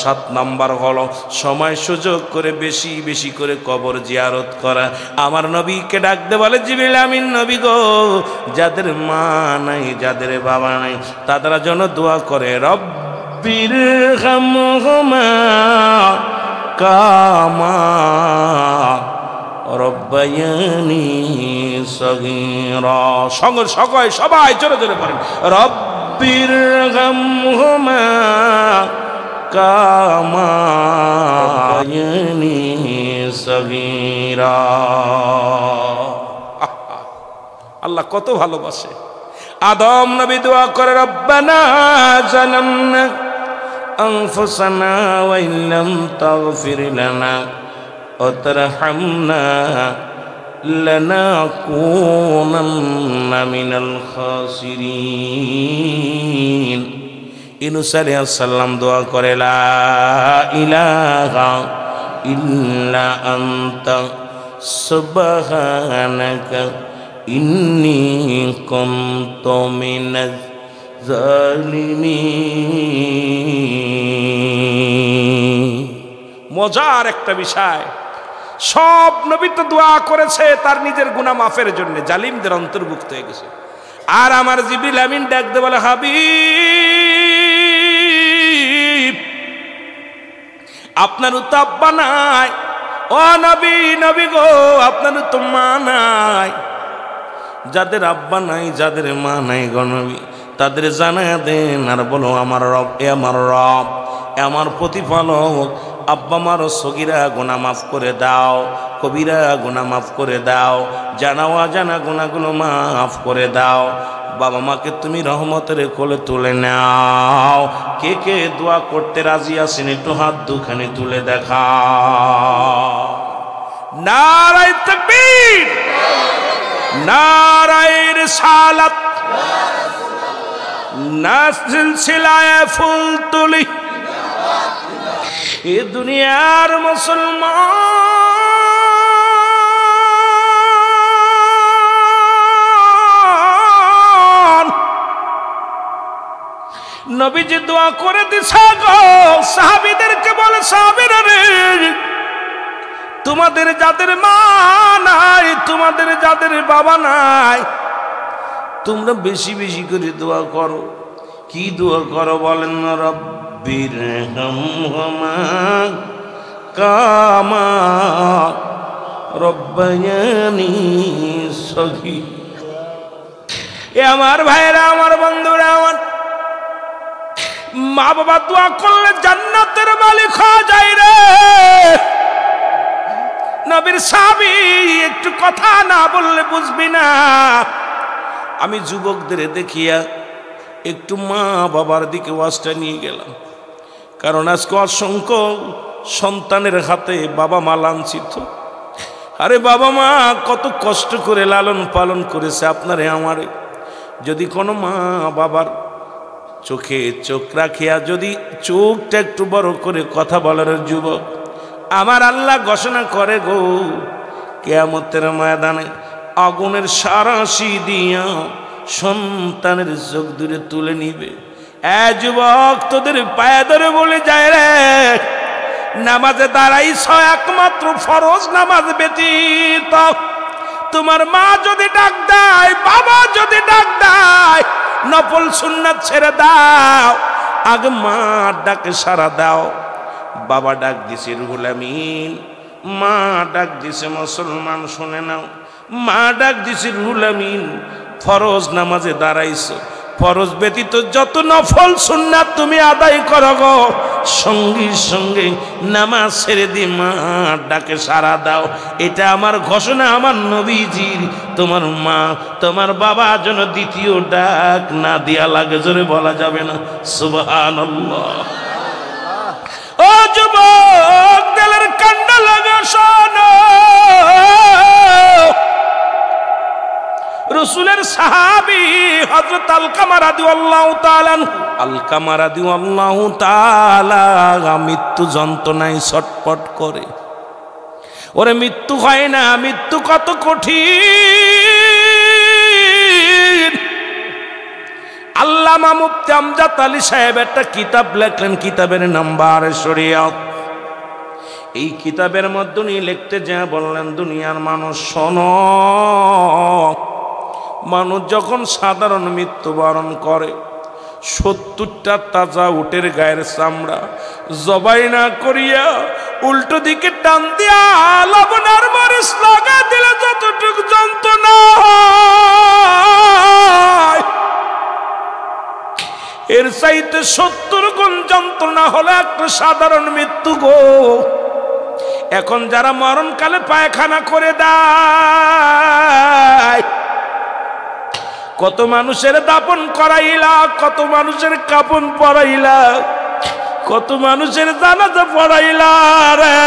7 নাম্বার হলো সময় সুযোগ করে বেশি বেশি করে কবর জিয়ারত করা। আমার নবীকে ডাকতে বলে, জিবরিল আমিন, নবী গো, যাদের মা নাই, যাদের বাবা নাই, তারা যেন দোয়া করে, রব্বির হামহুমা কামা রব্বায়ানি সগীরা। সবাই জোরে জোরে পড়েন, রব্বির হামহুমা কামা রব্বায়ানি সগীরা। আল্লাহ কত ভালোবাসে। আদম নবী দোয়া করে, রব্বানা জালামনা আনফুসানা ওয়া ইল্লাম তাগফির লানা ওয়া তারহামনা লানাকুনান্না মিনাল খাসিরিন। ইউনূস আলাইহিস সালাম দোয়া করে, লা ইলাহা ইল্লা আনতা সুবহানাকা ইন্নী কুনতু মিনাজ জালিমিন। মজার একটা বিষয়, সব নবী তো দোয়া করেছে তার নিজের গুনাহ মাফের জন্য, জালিমদের অন্তর্ভুক্ত হয়ে গেছে। আর আমার জিবরিল আমিন ডাকতে বলে, হাবিব, আপনার তো আব্বা নাই, ও নবী, নবী গো, আপনার তো মা নাই। যাদের আব্বা নাই, যাদের মা নাই গো নবী, তাদের জানায়া দেন আর বলো, আমার রব, আমার রব, আমার প্রতিপালক, আব্বা মারও সগীরা গুনাহ মাফ করে দাও, কবিরা গুনাহ মাফ করে দাও, জানা অজানা গুনাহগুলো মাফ করে দাও। বাবা মাকে তুমি রহমতের কোলে তুলে নাও। কে কে দোয়া করতে রাজি আছেন একটু হাত দুখানি তুলে দেখা। নারায়ে তাকবীর, নারায়ে রিসালাত, সিলসিলায়ে ফুল তুলি। এ দুনিয়ার মুসলমান নবীজি দোয়া করে দিছে গো, সাহাবীদেরকে বলে, সাহাবীরা রে, তোমাদের যাদের মা নাই, তোমাদের যাদের বাবা নাই, তোমরা বেশি বেশি করে দোয়া করো। কি দোয়া করো বলেন না, রব্বির হামহুমা কামা রব্বায়ানি সগীরা। এ আমার ভাইরা, আমার বন্ধুরা, আমার মা বাবা দোয়া করলে জান্নাতের মালিক হওয়া যায় রে। নবীর সাহাবী একটু কথা না বললে বুঝবি না। আমি যুবকদের দেখিয়া একটু মা বাবার দিকে ওয়াজটা নিয়ে গেলাম, কারণ আজকে অসংখ্য সন্তানের হাতে বাবা মা লাঞ্ছিত। আরে বাবা মা কত কষ্ট করে লালন পালন করেছে আপনারে আমারে। যদি কোনো মা বাবার চোখে চোখ রাখিয়া যদি চোখটা একটু বড় করে কথা বলার যুবক, আমার আল্লাহ ঘোষণা করে গো, কিয়ামতের ময়দানে আগুনের সারাশি দিয়া সন্তানের চোখ দূরে তুলে নিবে। এ যুবক, তোদের পায়ে ধরে বলে যায় রে, নামাজে দাঁড়াইছ একমাত্র ফরজ নামাজ ব্যতীত। তোমার মা যদি ডাক দেয়, বাবা যদি ডাক দেয়, নফল সুন্নাত ছেড়ে দাও, আগে মা ডাকে সাড়া দাও। বাবা ডাক দিছে রুহুল আমিন, মা ডাক দিছে মুসলমান, শুনে নাও, মা ডাক দিছে রুহুল আমিন। ফরজ নামাজে দাঁড়াইছো, ফরজ ব্যতীত যত নফল সুন্নাত তুমি আদায় করো গো, সঙ্গে সঙ্গে নামাজ ছেড়ে দিয়ে মা ডাকে সাড়া দাও। এটা আমার ঘোষণা আমার নবীজির। তোমার মা তোমার বাবা যেন দ্বিতীয় ডাক না দেয়া লাগে, জোরে বলা যাবে না সুবহানাল্লাহ। ও যুবক দিলের কান্না লাগা শোনো, রাসূলের সাহাবী হযরত আলকামা রাদিয়াল্লাহু তাআলা, আলকামা রাদিয়াল্লাহু তাআলা মৃত্যু যন্ত্রণায় ছটফট করে। ওরে মৃত্যু হয় না, মৃত্যু কত কঠিন। আল্লামা মুফতি আমজাদ আলী সাহেব একটা কিতাব লেখলেন, কিতাবের নাম্বার শরিয়ত। এই কিতাবের মধ্যে নিয়ে লিখতে যা বললেন, দুনিয়ার মানুষ শোনো, মানুষ যখন সাধারণ মৃত্যুবরণ করে 70টা তাজা উটের গায়ের চামড়া জবাই না করিয়া উল্টো দিকে টান দিয়া লবণ আর মরিচ লাগা দিলে যতটুকু যন্ত্রণা হয়, এর চাইতে 70 গুণ যন্ত্রণা হলো একটা সাধারণ মৃত্যু গো। এখন যারা মরণকালে পায়খানা করে দেয়, কত মানুষের দাপন করাইলা, কত মানুষের কাপন পরাইলা, কত মানুষের জানাজা পড়াইলা রে,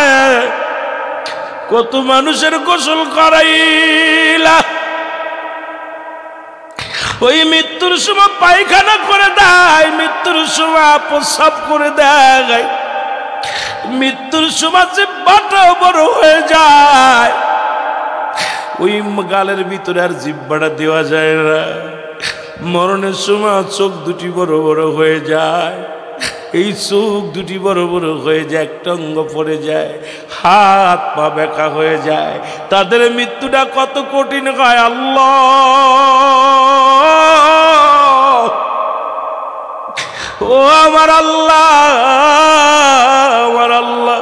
কত মানুষের গোসল করাইলা। ওই মৃত্যুর সময় পায়খানা করে দেয়, মৃত্যুর সময় প্রস্রাব করে দেয়, মৃত্যুর সময় যে বাটা বড় হয়ে যায়, ওই গালের ভিতরে আর জিহ্বাটা দেওয়া যায় না। মরণের সময় চোখ দুটি বড় বড় হয়ে যায়, এই চোখ দুটি বড় বড় হয়ে যায়, একটা অঙ্গ পড়ে যায়, হাত পা বেঁকা হয়ে যায়। তাদের মৃত্যুটা কত কঠিন হয় আল্লাহ, ও আমার আল্লাহ, আমার আল্লাহ,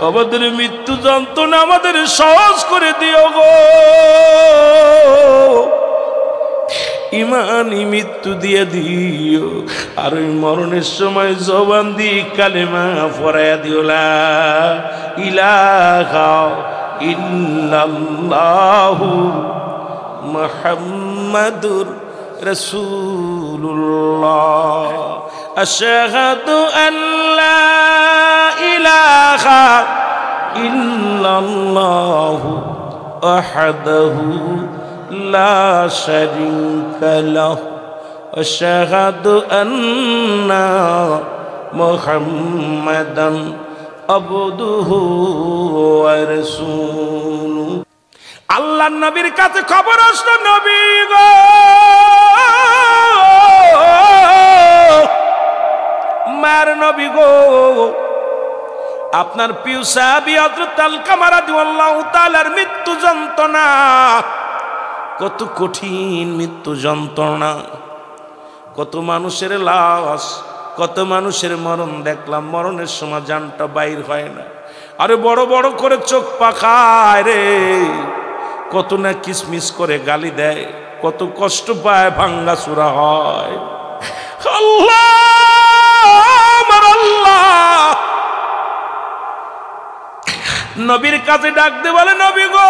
আমাদের মৃত্যু যন্ত্রণা আমাদের সহজ করে দিও গো। ইমানি মৃত্যু দিয়ে দিও। আর ওই মরণের সময় জবান দি কালেমা পড়ায়া দিও, লা ইলাহা ইল্লাল্লাহু মুহাম্মাদুর রাসূলুল্লাহ, আশহাদু আল্লা ইলাহা ইল্লাল্লাহু আহাদাহু লা শারীকা লাহু, আশহাদু আন্না মুহাম্মাদান আবদুহু ওয়া রাসূলুহু। আল্লাহর নবীর কাছে খবর আসলো, নবী গো, মার নবী গো, আপনার প্রিয় সাহাবী হযরত আলকামা রাদিয়াল্লাহু তাআলার মৃত্যু যন্ত্রণা কত কঠিন, মৃত্যু যন্ত্রণা। কত মানুষের লাশ, কত মানুষের মরণ দেখলাম, মরণের সময় জানটা বাইর হয় না, আরে বড় বড় করে চোখ পাকায় রে, কত না কিসমিস করে গালি দেয়, কত কষ্ট পায়, ভাঙ্গা চূড়া হয়। আল্লাহ, আমার আল্লাহ, নবীর কাছে ডাক দে, বলে নবী গো,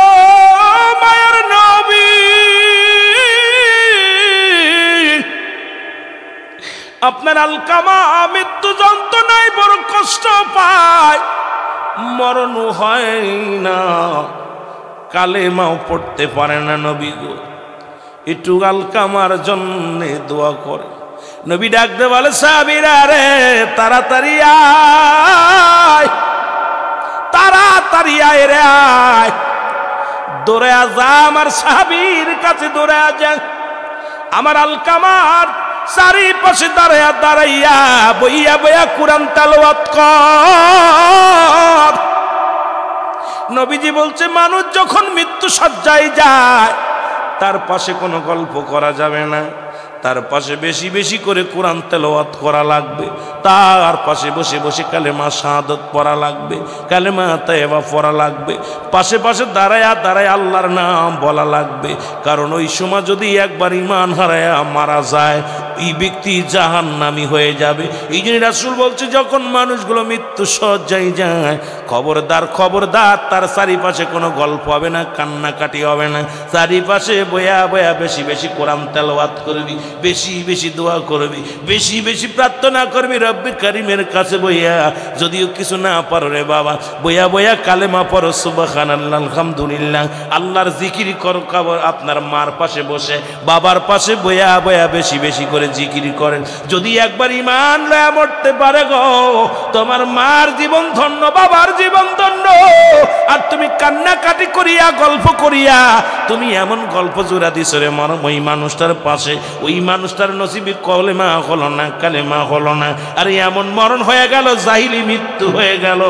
মায়ের নবী, আপনার আলকামা মৃত্যু যন্ত্রণায় বড় কষ্ট পায়, মরণ হয় না, কালেমাও পড়তে পারে না। নবী গো, একটু আলকামার জন্য দোয়া করে। নবী ডাক দে, বলে সাহাবীরা রে, তাড়াতাড়ি আয়, তাড়াতাড়ি আয় রে, আয়, দৌড়ে যা আমার সাহাবীর কাছে, দৌড়ে যা। আমার আলকামার চারিপাশে দাঁড়াইয়া দাঁড়াইয়া বইয়া বইয়া কুরআন তেলাওয়াত কর। নবীজি বলছে, মানুষ যখন মৃত্যু সজ্জায় যায়, তার পাশে কোনো গল্প করা যাবে না, তার পাশে বেশি বেশি করে কোরআন তেলাওয়াত করা লাগবে, তার পাশে বসে বসে কালেমা শাহাদাত পড়া লাগবে, কালেমা তাইবা পড়া লাগবে, পাশে পাশে দাঁড়ায়া দাঁড়ায় আল্লাহর নাম বলা লাগবে। কারণ ওই সময় যদি একবার ঈমান হারায়া মারা যায়, এই ব্যক্তি জাহান্নামী হয়ে যাবে। এই জন্য রাসূল বলছে যখন মানুষগুলো মৃত্যু শয্যায় যায়, খবরদার খবরদার, তার চারিপাশে কোনো গল্প হবে না, কান্নাকাটি হবে না। চারিপাশে বয়া বয়া বেশি বেশি কোরআন তেলাওয়াত করবি, বেশি বেশি দোয়া করবি, বেশি বেশি প্রার্থনা করবি রব্বে কারিমের কাছে বইয়া। যদিও কিছু না পারো রে বাবা, বইয়া বইয়া কালেমা পড়ো, সুবহানাল্লাহ, আলহামদুলিল্লাহ, আল্লাহর জিকির করো। আপনার মার পাশে বসে, বাবার পাশে বইয়া বইয়া বেশি বেশি করে জিকির করেন। যদি একবার ঈমান লয়া মরতে পারে গো, তোমার মার জীবন ধন্য, বাবার জীবন ধন্য। আর তুমি কান্নাকাটি করিয়া গল্প করিয়া তুমি এমন গল্প জোড়া দিছো রে মরম, ওই মানুষটার পাশে, ওই মানুষটার নসিবে কলেমা হলো না, কালেমা হলো না, আর এমন মরণ হয়ে গেল, জাহিলি মৃত্যু হয়ে গেল।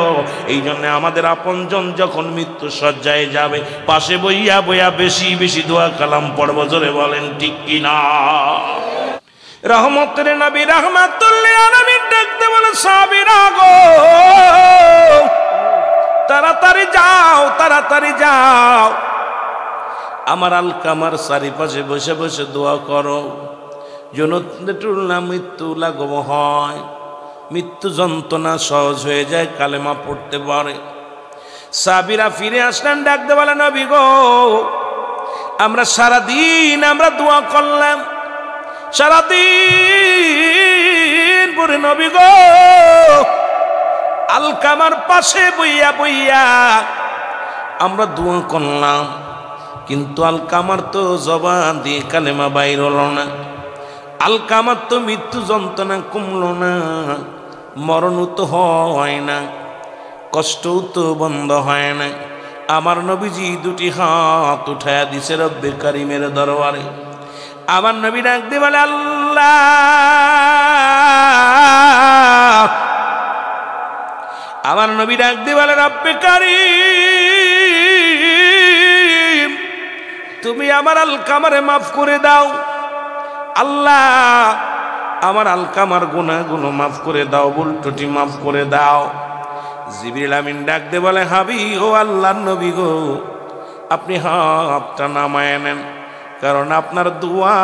এই জন্য আমাদের আপনজন যখন মৃত্যু শয্যায় যাবে, পাশে বইয়া বইয়া বেশি বেশি দোয়া কালাম পড়ব। জোরে বলেন ঠিক কিনা? রহমতের নবী রাহমাতুল লিল আলামিন দেখতে বলে সাহাবীরা গো, তাড়াতাড়ি যাও, তাড়াতাড়ি যাও, আমার আলকামার চারিপাশে বসে বসে দোয়া করো যেন মৃত্যু লাঘব হয়, মৃত্যু যন্ত্রণা সহজ হয়ে যায়, কালেমা পড়তে পারে। সাহাবীরা ফিরে আসলেন, ডাকতে বলে নবী গো, আমরা সারাদিন আমরা দোয়া করলাম, সারাদিন পরে নবী গো আলকামার পাশে বইয়া বইয়া আমরা দোয়া করলাম, কিন্তু আলকামার তো জবান দিয়ে কালেমা বাইর হলো না, আলকামার তো মৃত্যু যন্ত্রণা কমলো না, মরণও তো হয় না, কষ্টও তো বন্ধ হয় না। আমার নবীজি দুটি হাত উঠায়া দিছে রব্বে কারিমের দরবারে। আমার নবী ডাক দিয়ে বলে আল্লাহ, আমার নবী ডাক দিয়ে বলে রব্বে কারিম, তুমি আমার আলকামারে মাফ করে দাও। আল্লাহ, আমার আলকামার গুনাহগুলো মাফ করে দাও, ভুল ত্রুটি মাফ করে দাও। জিবরিল আমিন ডাক দিয়ে বলে হাবি ও আল্লাহর নবী গো, আপনি হাতটা নামায় নেন, কারণ আপনার দোয়া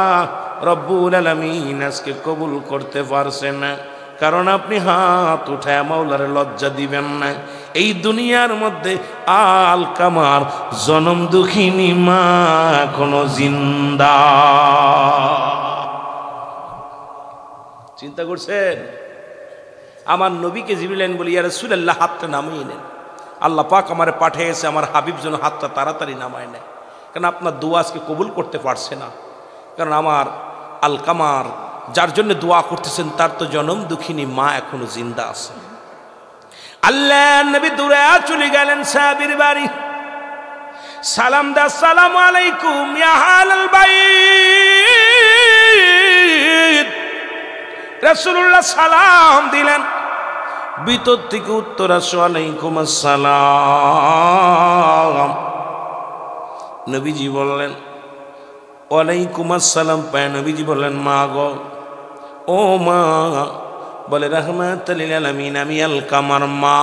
রব্বুল আলামিন আজকে কবুল করতে পারছে না, কারণ আপনি হাত উঠায় মাওলার লজ্জা দিবেন না। এই দুনিয়ার মধ্যে আলকামার জনম দুঃখিনী মা এখনো জিন্দা। চিন্তা করছেন? আমার নবীকে জিবরিল বলি ইয়া রাসূলুল্লাহ হাতটা নামিয়ে নেন, আল্লাহ পাক আমারে পাঠিয়েছে আমার হাবিব যেন হাতটা তাড়াতাড়ি নামায় নেয়, কারণ আপনার দোয়া আজকে কবুল করতে পারছে না, কারণ আমার আলকামার যার জন্য দোয়া করতেছেন তার তো জনম দুঃখিনী মা এখনো জিন্দা আছে। আল্লাহ নবী দূরে চলে গেলেন সাহাবীর বাড়ি, সালাম দা আসসালামু আলাইকুম ইয়া আহলাল বাইত। রাসূলুল্লাহ সালাম দিলেন, ভিতর থেকে উত্তর আসে ওয়ালাইকুম আসসালাম। নবীজি বললেন ওয়ালাইকুম আসসালাম, পায় নবীজি বললেন মা গো, ও মা। বলে রাহমাতুল লিল আলামিন, আমি আলকামার মা।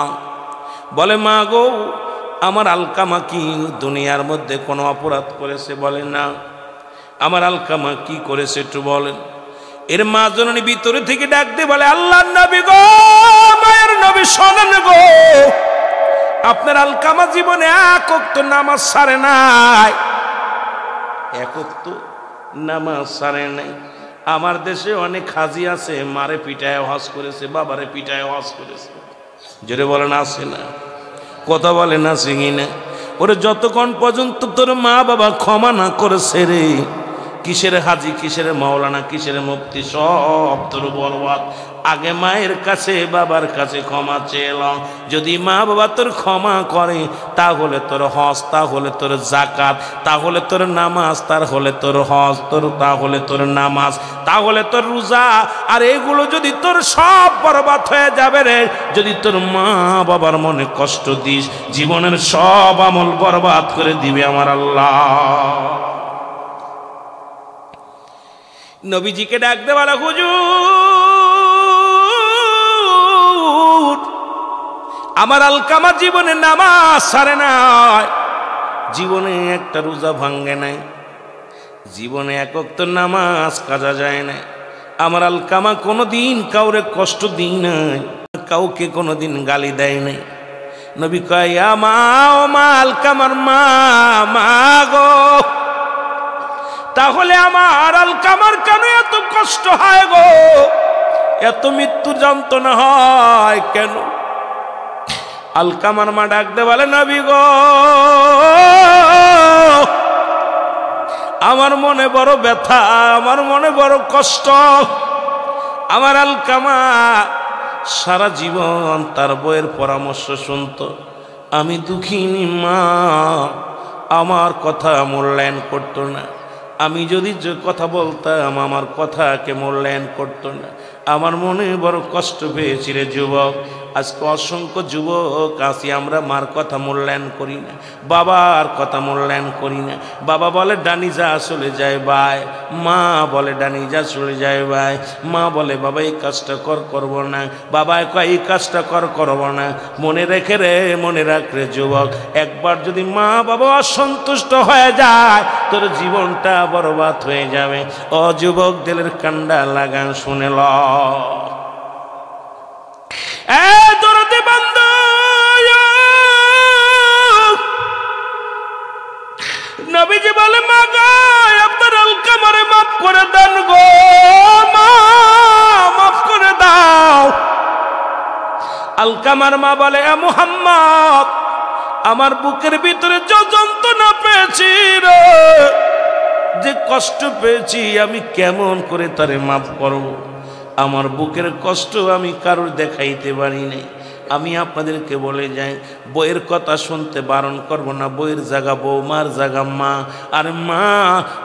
বলে মা গো, আমার আলকামা কি দুনিয়ার মধ্যে কোনো অপরাধ করেছে? বলে না। আমার আলকামা কি করেছে একটু বলেন। এর মা জননী ভিতরে থেকে ডাক দিয়ে বলে আল্লাহর নবী গো, মায়ের নবী শোনেন গো, আপনার আলকামা জীবনে এক ওয়াক্ত নামাজ ছাড়ে নাই, এক ওয়াক্ত নামাজ ছাড়ে নাই। আমার দেশে অনেক হাজি আছে, মারে পিটায় হজ করেছে, বাবারে পিটায় হজ করেছে। জোরে বলেন আছে না? কথা বলে না সিঙি না? ওরে যতক্ষণ পর্যন্ত তোর মা বাবা ক্ষমা না করেছে রে, কিসের হাজি, কিসের মাওলানা, কিসের মুফতি, সব তোর বরবাদ। আগে মায়ের কাছে বাবার কাছে ক্ষমা চেলাম, যদি মা বাবা তোর ক্ষমা করে তাহলে তোর হজ, তাহলে তোর জাকাত, তাহলে তোর নামাজ, তাহলে তোর হজ, তাহলে তোর নামাজ, তাহলে তোর রোজা। আর এগুলো যদি তোর সব বরবাদ হয়ে যাবে রে, যদি তোর মা বাবার মনে কষ্ট দিস, জীবনের সব আমল বরবাদ করে দিবে আমার আল্লাহ। নবীজিকে ডাক দে বলা হুজুর, আমার আলকামা জীবনে নামাজ ছাড়ে নাই, জীবনে একটা রোজা ভাঙ্গে নাই, জীবনে এক ওয়াক্ত নামাজ কাজা যায় নাই, আমার আলকামা কোনোদিন কাউরে কষ্ট দিই নাই, কাউকে কোনোদিন গালি দেয় নাই। নবী কয় ইয়া মা, ও মা আলকামার মা, মা গো, তাহলে আমার আলকামার কেন এত কষ্ট হয় গো, এত মৃত্যু যন্ত্রণা হয় কেন? আলকামার মা ডাক দে বলে নবী গো, আমার মনে বড় ব্যথা, আমার মনে বড় কষ্ট। আমার আলকামা সারা জীবন তার বউয়ের পরামর্শ শুনতো। আমি দুঃখিনী মা, আমার কথা মূল্যায়ন করতো না। আমি যদি যে কথা বলতাম আমার কথাকে মূল্যায়ন করতো না। আমার মনে বড় কষ্ট পেয়েছিল যুবক। আজকে অসংখ্য যুবক আছি আমরা মার কথা মূল্যায়ন করি না, বাবার কথা মূল্যায়ন করি না। বাবা বলে ডানি যা চলে যায় ভাই, মা বলে ডানি যা চলে যায় ভাই। মা বলে বাবা এই কাজটা করব না, বাবা কয় এই কাজটা করব না। মনে রেখে রে, মনে রাখ রে যুবক, একবার যদি মা বাবা অসন্তুষ্ট হয়ে যায় তোর জীবনটা বরবাদ হয়ে যাবে। ও যুবক দিলের কান্ডা লাগান শুনে ল। দরদে বান্দা নবীজি বলে মা গো, আপনার আলকামারে মাফ করে দেন গো, মা মাফ করে দাও। আলকামার মা বলে এ মুহাম্মদ, আমার বুকের ভিতরে যে যন্ত্রণা পেয়েছি রে, যে কষ্ট পেয়েছি, আমি কেমন করে তারে মাফ করব? আমার বুকের কষ্ট আমি কারোর দেখাইতে পারি নাই। আমি আপনাদেরকে বলে যাই, বইয়ের কথা শুনতে বারণ করব না। বইয়ের জায়গা বউ, মার জায়গা মা। আর মা,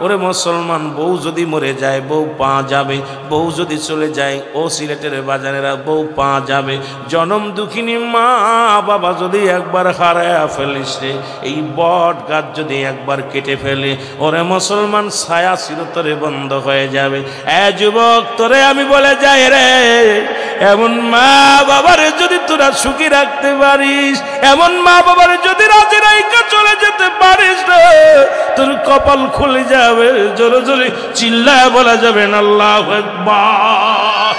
ওরে মুসলমান, বউ যদি মরে যায় বউ পা যাবে, বউ যদি চলে যায় ও সিলেটের বাজারেরা বউ পা যাবে। জনম দুঃখিনী মা বাবা যদি একবার হারায়া ফেলিস রে, এই বট গাছ যদি একবার কেটে ফেলে, ওরে মুসলমান ছায়া চিরতরে বন্ধ হয়ে যাবে। এ যুবক, তোরে আমি বলে যাই রে, এমন মা বাবারে যদি তোরা সুখী রাখতে পারিস, এমন মা বাবার যদি রাজি রাইকা চলে যেতে পারিস রে, তোর কপাল খুলে যাবে। জোরে জোরে চিল্লায় বলা যাবে না আল্লাহু আকবার।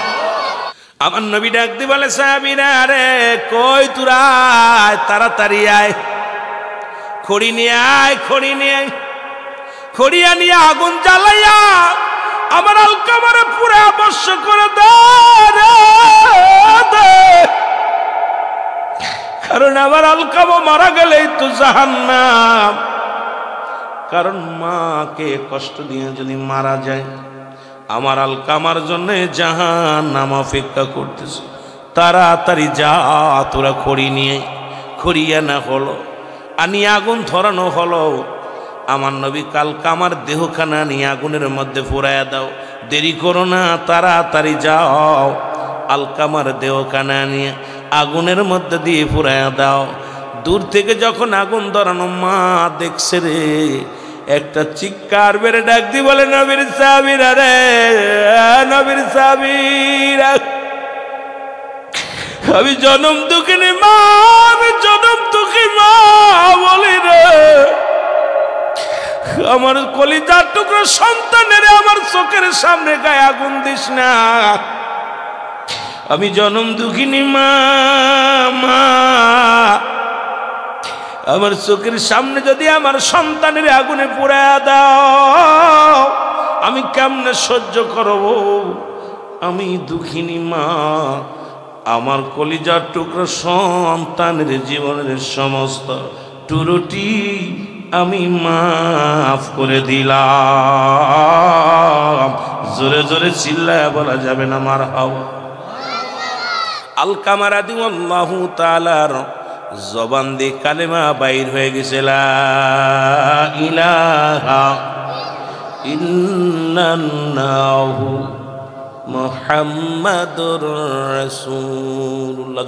আমার নবী ডাক দিয়ে বলে সাহাবীরা, রে কই তোরা, তাড়াতাড়ি আয়, খড়ি নিয়ে আয়, খড়ি নিয়ে আয়। খড়িয়া নিয়ে আগুন জ্বালাইয়া আমার আলকামারে পুরো অবশ্য করে দে, কারণ আমার আলকামা মারা গেলেই তো জাহান্নাম। কারণ মাকে কষ্ট দিয়ে যদি মারা যায়, আমার আলকামার জন্য জাহান্নাম অপেক্ষা করতেছে। তাড়াতাড়ি যা, তোরা খড়ি নিয়ে। খড়িয়া না হলো, আনি আগুন ধরানো হলো। আমার নবী কালকামার দেহখানা নিয়ে আগুনের মধ্যে ফুরাইয়া দাও, দেরি করো না, তাড়াতাড়ি যাও। আলকামার দেহখানা নিয়ে আগুনের মধ্যে দিয়ে ফুরাইয়া দাও। দূর থেকে যখন আগুন ধরানো মা দেখছে রে, একটা চিৎকার বেড়ে ডাক দি বলে নবীর সাহাবীরা রে, নবীর সাহাবীরা, আমি জনম দুঃখিনী মা, আমি জনম দুঃখী মা বলি রে, আমার কলিজার টুকরো সন্তানের আমার চোখের সামনে গায়ে আগুন দিস না। আমি জনম দুঃখিনী মা, মা আমার চোখের সামনে যদি আমার সন্তানের আগুনে পুড়ায়া দাও, আমি কেমনে সহ্য করব? আমি দুঃখিনী মা, আমার কলিজার টুকরো সন্তানের জীবনের সমস্ত ত্রুটি আমি মাফ করে দিলাম। জোরে জোরে চিল্লায় বলা যাবে না মারহাবা। আলকামা রাদিয়াল্লাহু তাআলার জবান দিয়ে কালেমা বাইর হয়ে গেছে, লা ইলাহা ইল্লাল্লাহু মুহাম্মাদুর রাসূলুল্লাহ।